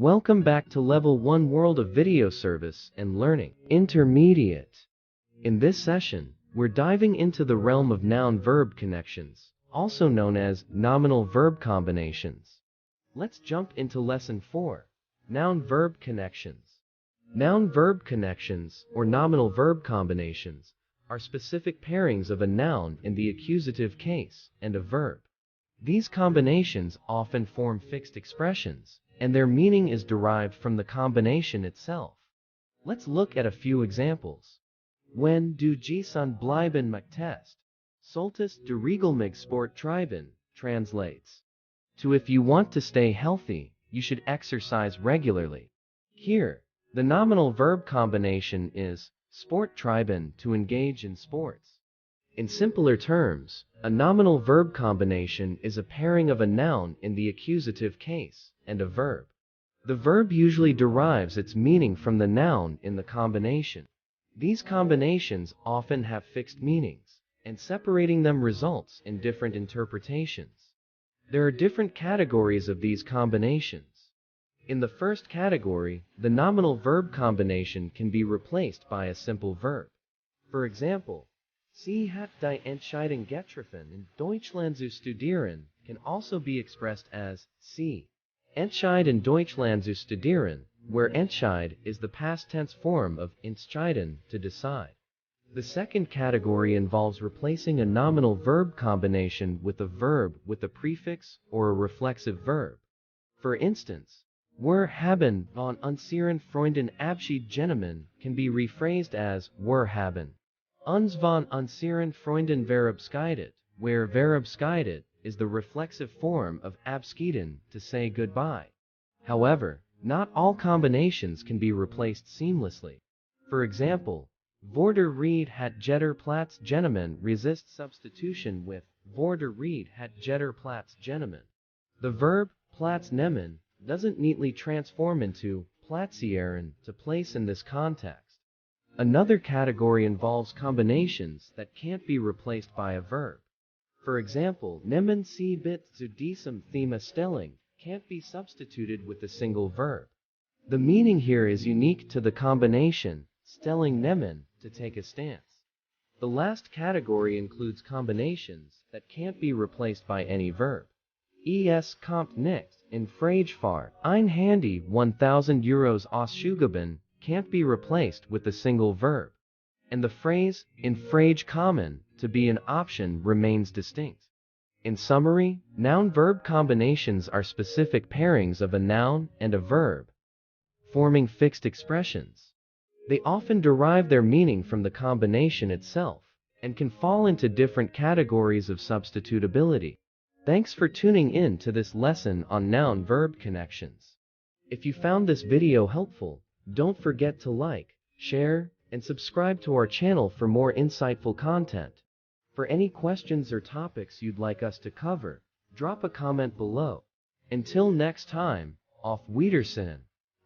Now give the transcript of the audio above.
Welcome back to Level 1 World of Video Service and Learning Intermediate. In this session, we're diving into the realm of noun-verb connections, also known as nominal verb combinations. Let's jump into Lesson 4, Noun-Verb Connections. Noun-verb connections, or nominal verb combinations, are specific pairings of a noun in the accusative case and a verb. These combinations often form fixed expressions, and their meaning is derived from the combination itself. Let's look at a few examples. When du gezond bleiben möchtest, solltest du regelmäßig Sport treiben, translates to if you want to stay healthy, you should exercise regularly. Here, the nominal verb combination is Sport treiben, to engage in sports. In simpler terms, a nominal verb combination is a pairing of a noun in the accusative case and a verb. The verb usually derives its meaning from the noun in the combination. These combinations often have fixed meanings, and separating them results in different interpretations. There are different categories of these combinations. In the first category, the nominal verb combination can be replaced by a simple verb. For example, Sie hat die Entscheidung getroffen, in Deutschland zu studieren can also be expressed as Sie entscheid in Deutschland zu studieren, where entscheid is the past tense form of entscheiden, to decide. The second category involves replacing a nominal verb combination with a verb with a prefix or a reflexive verb. For instance, Wir haben von unseren Freunden Abschied genommen can be rephrased as Wir haben uns von unseren Freunden verabschiedet, where verabschiedet is the reflexive form of abschieden, to say goodbye. However, not all combinations can be replaced seamlessly. For example, Vorder Reed hat Jeter Platz genommen resists substitution with Vorder Reed hat Jeter Platz genommen. The verb Platz nehmen doesn't neatly transform into platzieren, to place in this context. Another category involves combinations that can't be replaced by a verb. For example, nehmen Sie bitte zu diesem Thema Stellung can't be substituted with a single verb. The meaning here is unique to the combination Stellung nehmen, to take a stance. The last category includes combinations that can't be replaced by any verb. Es kommt nicht in Frage für ein Handy 1000 Euros ausgegeben can't be replaced with a single verb, and the phrase in Frage kommen, to be an option, remains distinct. In summary, noun-verb combinations are specific pairings of a noun and a verb, forming fixed expressions. They often derive their meaning from the combination itself, and can fall into different categories of substitutability. Thanks for tuning in to this lesson on noun-verb connections. If you found this video helpful, don't forget to like, share, and subscribe to our channel for more insightful content. For any questions or topics you'd like us to cover, drop a comment below. Until next time, auf Wiedersehen.